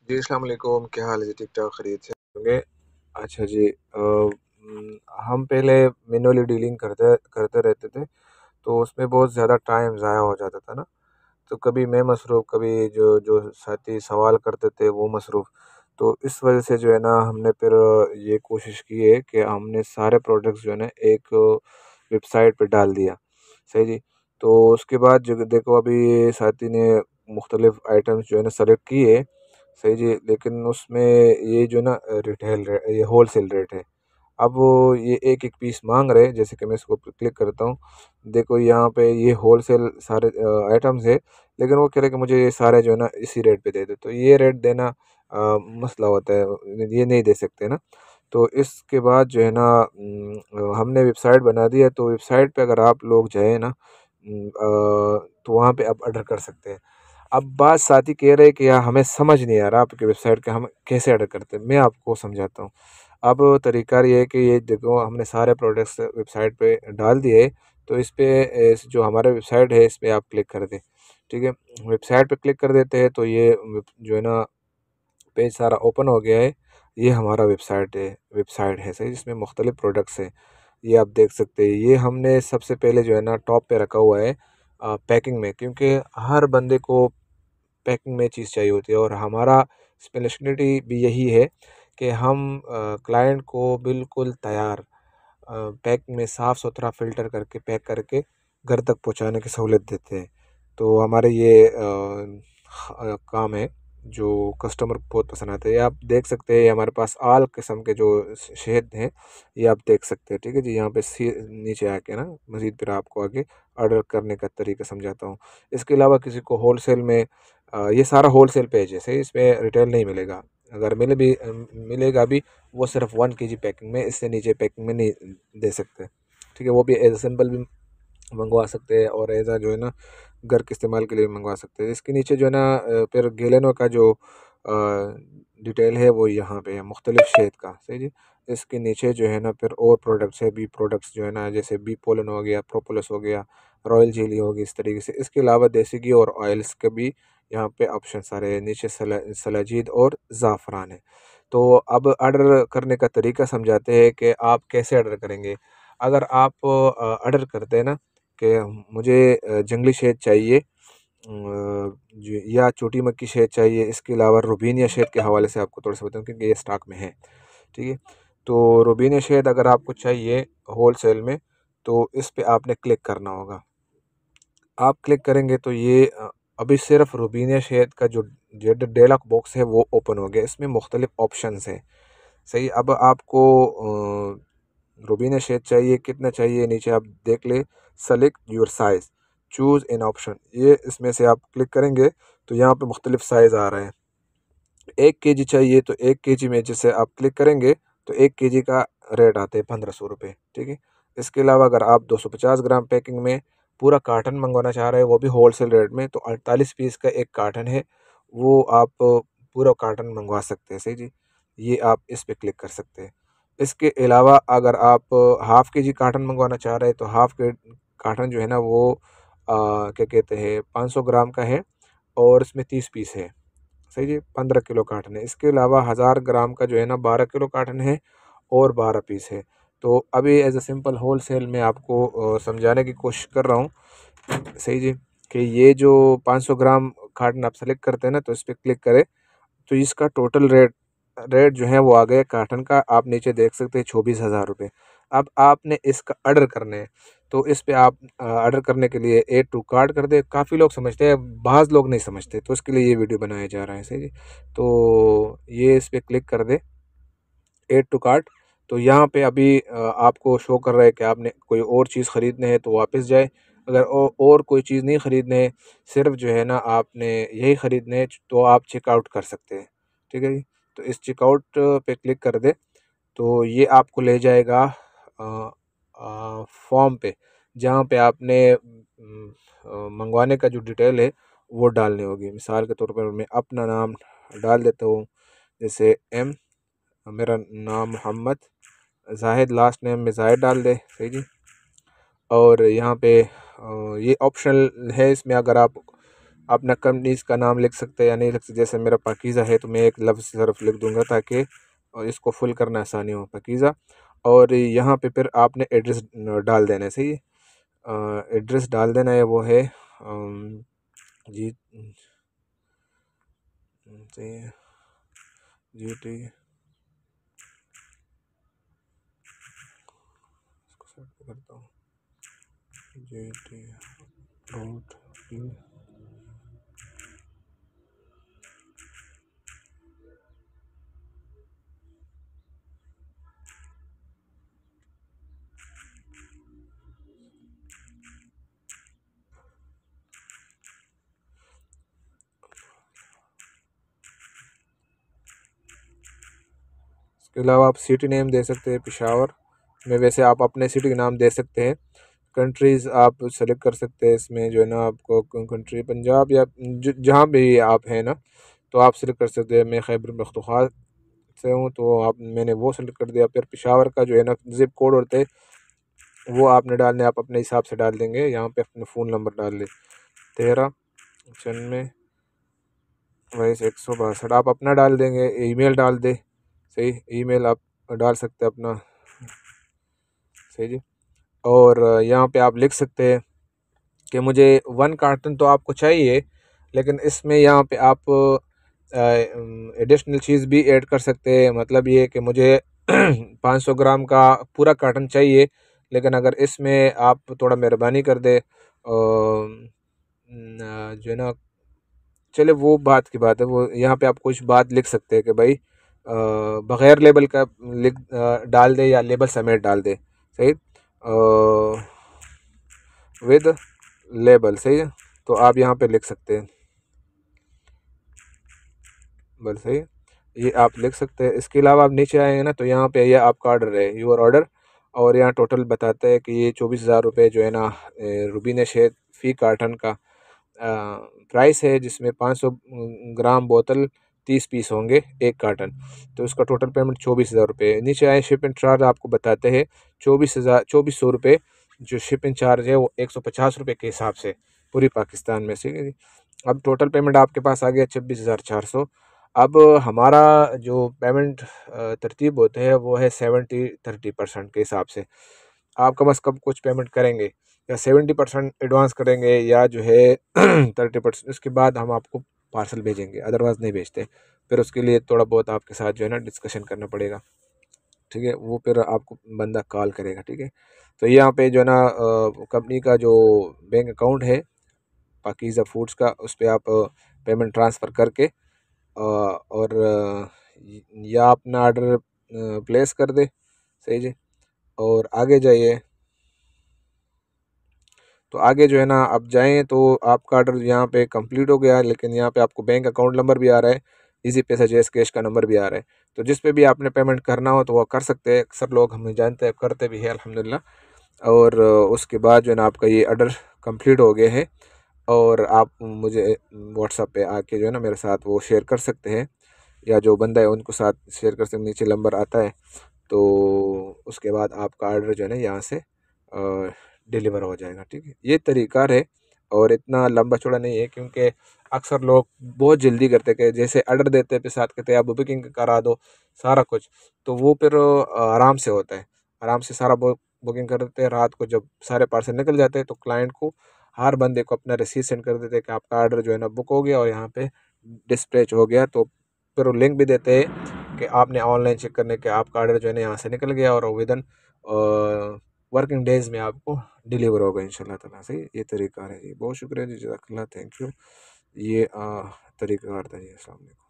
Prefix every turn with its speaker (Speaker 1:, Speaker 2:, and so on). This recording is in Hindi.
Speaker 1: जी, अस्सलाम वालेकुम, क्या हाल है जी? ठीक-ठाक खैरियत से होंगे? अच्छा जी, हम पहले मैनुअली डीलिंग करते करते रहते थे, तो उसमें बहुत ज़्यादा टाइम ज़ाया हो जाता था ना, तो कभी मैं मसरूफ़, कभी जो जो साथी सवाल करते थे वो मसरूफ़। तो इस वजह से जो है ना हमने फिर ये कोशिश की है कि हमने सारे प्रोडक्ट्स जो है ना एक वेबसाइट पे डाल दिया। सही जी। तो उसके बाद जो देखो अभी ये साथी ने मुख्तलिफ़ आइटम्स जो है ना सेलेक्ट किए, सही जी, लेकिन उसमें ये जो ना ये होलसेल रेट है। अब वो ये एक-एक पीस माँग रहे हैं, जैसे कि मैं इसको क्लिक करता हूँ। देखो यहाँ पे ये होलसेल सारे आइटम्स है, लेकिन वो कह रहे हैं कि मुझे ये सारे जो है ना इसी रेट पे दे दो। तो ये रेट देना मसला होता है, ये नहीं दे सकते ना। तो इसके बाद जो है ना हमने वेबसाइट बना दी है, तो वेबसाइट पे अगर आप लोग जाएँ ना तो वहाँ पे आप ऑर्डर कर सकते हैं। अब बात साथी कह रहे हैं कि यार हमें समझ नहीं आ रहा आपकी वेबसाइट का हम कैसे ऑर्डर करते हैं। मैं आपको समझाता हूँ। अब तरीका ये है कि ये देखो हमने सारे प्रोडक्ट्स वेबसाइट पे डाल दिए, तो इस पे इस जो हमारा वेबसाइट है इस पे आप क्लिक कर दें, ठीक है। वेबसाइट पे क्लिक कर देते हैं तो ये जो है ना पेज सारा ओपन हो गया है। ये हमारा वेबसाइट है सही, जिसमें मुख्तलिफ प्रोडक्ट्स हैं। ये आप देख सकते हैं, ये हमने सबसे पहले जो है ना टॉप पे रखा हुआ है पैकिंग में, क्योंकि हर बंदे को पैकिंग में चीज़ चाहिए होती है, और हमारा स्पेशलिटी भी यही है कि हम क्लाइंट को बिल्कुल तैयार पैकिंग में साफ़ सुथरा फ़िल्टर करके पैक करके घर तक पहुंचाने की सहूलत देते हैं। तो हमारे ये काम है जो कस्टमर को बहुत पसंद आते हैं। ये आप देख सकते हैं, हमारे पास आल किस्म के जो शहद हैं, ये आप देख सकते हैं, ठीक है जी। यहाँ पे नीचे आके ना मज़ीद फिर आपको आगे ऑर्डर करने का तरीका समझाता हूँ। इसके अलावा किसी को होलसेल में ये सारा होलसेल पेज है सही, इसमें रिटेल नहीं मिलेगा। अगर मिलेगा भी, वो सिर्फ 1 kg पैकिंग में, इससे नीचे पैकिंग में नहीं दे सकते, ठीक है। वो भी एज सिंपल भी मंगवा सकते हैं, और एज जो है ना घर के इस्तेमाल के लिए भी मंगवा सकते हैं। इसके नीचे जो है ना फिर गेलेनो का जो डिटेल है वो यहाँ पे है, मुख्तलिफ शेड का, सही जी। इसके नीचे जो है ना फिर और प्रोडक्ट्स है, बी प्रोडक्ट्स जो है ना, जैसे बी पोलन हो गया, प्रोपोलिस हो गया, रॉयल जेली होगी, इस तरीके से। इसके अलावा देसी घी और ऑयल्स के भी यहाँ पे ऑप्शन सारे हैं। नीचे सलाजीद और ज़ाफ़रान है। तो अब ऑर्डर करने का तरीका समझाते हैं कि आप कैसे ऑर्डर करेंगे। अगर आप ऑर्डर करते हैं ना कि मुझे जंगली शहद चाहिए, या छोटी मक्खी शहद चाहिए, इसके अलावा रुबीनिया शहद के हवाले से आपको थोड़ा सा बताऊँ, क्योंकि ये स्टॉक में है, ठीक है। तो रुबीनिया शहद अगर आपको चाहिए होलसेल में, तो इस पे आपने क्लिक करना होगा। आप क्लिक करेंगे तो ये अभी सिर्फ रुबीनिया शहद का जो डेलक बॉक्स है वो ओपन हो गया। इसमें मुख्तलिफ ऑप्शंस हैं, सही। अब आपको रुबीना शेड चाहिए, कितना चाहिए, नीचे आप देख ले, select your size, choose an option, ये इसमें से आप क्लिक करेंगे तो यहाँ पे मुख्तलिफ साइज़ आ रहे हैं। 1 kg चाहिए तो 1 kg में जैसे आप क्लिक करेंगे तो 1 kg का रेट आता है 1500 रुपये, ठीक है। इसके अलावा अगर आप 250 ग्राम पैकिंग में पूरा कार्टन मंगवाना चाह रहे हैं, वो भी होलसेल रेट में, तो 48 पीस का एक कार्टन है, वो आप पूरा कार्टन मंगवा सकते हैं, सही जी। ये आप इस पे क्लिक कर सकते हैं। इसके अलावा अगर आप हाफ़ के जी कार्टन मंगवाना चाह रहे हैं, तो हाफ़ के कार्टन जो है ना वो क्या कहते हैं 500 ग्राम का है, और इसमें 30 पीस है, सही जी। 15 किलो काटन है। इसके अलावा 1000 ग्राम का जो है ना 12 किलो काटन है, और 12 पीस है। तो अभी एज अ सिंपल होलसेल में आपको समझाने की कोशिश कर रहा हूँ, सही जी, कि ये जो 500 ग्राम काटन आप सेलेक्ट करते हैं ना, तो इस पर क्लिक करें तो इसका टोटल रेट रेट जो है वो आ गया कार्टन का, आप नीचे देख सकते हैं 24,000 रुपये। अब आपने इसका ऑर्डर करने हैं, तो इस पे आप ऑर्डर करने के लिए ऐड टू कार्ट कर दे। काफ़ी लोग समझते हैं, बाज़ लोग नहीं समझते, तो इसके लिए ये वीडियो बनाया जा रहा है, सही जी। तो ये इस पे क्लिक कर दे, ऐड टू कार्ट। तो यहाँ पे अभी आपको शो कर रहा है कि आपने कोई और चीज़ ख़रीदने है तो वापस जाए। अगर और कोई चीज़ नहीं ख़रीदने है, सिर्फ जो है ना आपने यही ख़रीदने है, तो आप चेकआउट कर सकते हैं, ठीक है जी। तो इस चेकआउट पे क्लिक कर दे, तो ये आपको ले जाएगा फॉर्म पे, जहाँ पे आपने मंगवाने का जो डिटेल है वो डालनी होगी। मिसाल के तौर पर मैं अपना नाम डाल देता हूँ, जैसे एम, मेरा नाम मोहम्मद, जाहिद, लास्ट नेम में जाहिद डाल दे, सही जी। और यहाँ पे ये ऑप्शनल है, इसमें अगर आप अपना कंपनीज का नाम लिख सकते हैं या नहीं लिख सकते। जैसे मेरा पाकीज़ा है तो मैं एक लफ्ज़ सिर्फ लिख दूंगा ताकि इसको फुल करना आसानी हो, पाकीज़ा। और यहाँ पे फिर आपने एड्रेस डाल देना है, सही है। एड्रेस डाल देना है, वो है जी, सही है, GT, इसको सेट करता हूँ, GT रोड। इसके अलावा आप सिटी नेम दे सकते हैं पेशावर में, वैसे आप अपने सिटी का नाम दे सकते हैं। कंट्रीज़ आप सेलेक्ट कर सकते हैं इसमें जो है ना, आपको कंट्री पंजाब या जहाँ भी आप हैं ना, तो आप सेलेक्ट कर सकते हैं। मैं खैबर पख्तूनख्वा से हूँ तो आप मैंने वो सेलेक्ट कर दिया। फिर पेशावर का जो है ना ज़िप कोड होते हैं वो आपने डालने, आप अपने हिसाब से डाल देंगे। यहाँ पे अपना फ़ोन नंबर डाल दें, 13 96 22 आप अपना डाल देंगे। ईमेल डाल दे, सही, ईमेल आप डाल सकते हैं अपना, सही जी। और यहाँ पे आप लिख सकते हैं कि मुझे 1 कार्टन तो आपको चाहिए, लेकिन इसमें यहाँ पे आप एडिशनल चीज़ भी ऐड कर सकते हैं। मतलब ये कि मुझे 500 ग्राम का पूरा कार्टन चाहिए, लेकिन अगर इसमें आप थोड़ा मेहरबानी कर दे जो है ना, चले वो बात की बात है, वो यहाँ पे आप कुछ बात लिख सकते हैं कि भाई बग़ैर लेबल का डाल दे या लेबल समेत डाल दे, सही, विद लेबल, सही है। तो आप यहाँ पे लिख सकते हैं, बस सही है, ये आप लिख सकते हैं। इसके अलावा आप नीचे आएंगे ना, तो यहाँ पे ये आपका ऑर्डर है, योर ऑर्डर। और यहाँ टोटल बताता है कि ये 24,000 रुपये जो है ना रुबीन शहद फ़ी कार्टन का प्राइस है, जिसमें 500 ग्राम बोतल 30 पीस होंगे, 1 कार्टन। तो उसका टोटल पेमेंट 24,000 रुपये। नीचे आए शिपिंग चार्ज आपको बताते हैं 2400 रुपये। जो शिपिंग चार्ज है वो 150 रुपये के हिसाब से पूरी पाकिस्तान में से। अब टोटल पेमेंट आपके पास आ गया 26,400। अब हमारा जो पेमेंट तरतीब होते हैं वो है 70-30% के हिसाब से। आप कम अज़ कम कुछ पेमेंट करेंगे, या 70% एडवांस करेंगे, या जो है 30%। उसके बाद हम आपको पार्सल भेजेंगे, अदरवाइज़ नहीं भेजते। फिर उसके लिए थोड़ा बहुत आपके साथ जो है ना डिस्कशन करना पड़ेगा, ठीक है। वो फिर आपको बंदा कॉल करेगा, ठीक है। तो यहाँ पे जो है ना कंपनी का जो बैंक अकाउंट है पाकीज़ा फूड्स का, उस पर आप पेमेंट ट्रांसफ़र करके और या अपना ऑर्डर प्लेस कर दे, सही जी। और आगे जाइए, तो आगे जो है ना आप जाएँ तो आपका ऑर्डर यहाँ पे कंप्लीट हो गया है, लेकिन यहाँ पे आपको बैंक अकाउंट नंबर भी आ रहा है, इजी पैसा जैस कैश का नंबर भी आ रहा है। तो जिस पे भी आपने पेमेंट करना हो तो वो कर सकते हैं। अक्सर लोग हमें जानते हैं, करते भी है अल्हम्दुलिल्लाह। और उसके बाद जो है ना आपका ये ऑर्डर कंप्लीट हो गया है। और आप मुझे व्हाट्सएप पे आके जो है ना मेरे साथ वो शेयर कर सकते हैं, या जो बंदा है उनको साथ शेयर कर सकते हैं, नीचे नंबर आता है। तो उसके बाद आपका ऑर्डर जो है ना यहाँ से डिलीवर हो जाएगा, ठीक है। ये तरीका है, और इतना लंबा चौड़ा नहीं है, क्योंकि अक्सर लोग बहुत जल्दी करते कि जैसे ऑर्डर देते पे साथ कहते हैं आप बुकिंग करा दो सारा कुछ। तो वो फिर आराम से होता है, आराम से सारा बुकिंग कर देते हैं। रात को जब सारे पार्सल निकल जाते हैं तो क्लाइंट को, हर बंदे को अपना रसीद सेंड कर देते हैं कि आपका ऑर्डर जो है ना बुक हो गया और यहाँ पे डिस्पैच हो गया। तो फिर वो लिंक भी देते हैं कि आपने ऑनलाइन चेक करने के आपका ऑर्डर जो है ना यहाँ से निकल गया, और विदिन वर्किंग डेज़ में आपको डिलीवर होगा इंशाल्लाह ताला, सही। ये तरीका है जी। बहुत शुक्रिया जी, जज़ाकल्लाह, थैंक यू। ये तरीका था जी। अस्सलाम वालेकुम।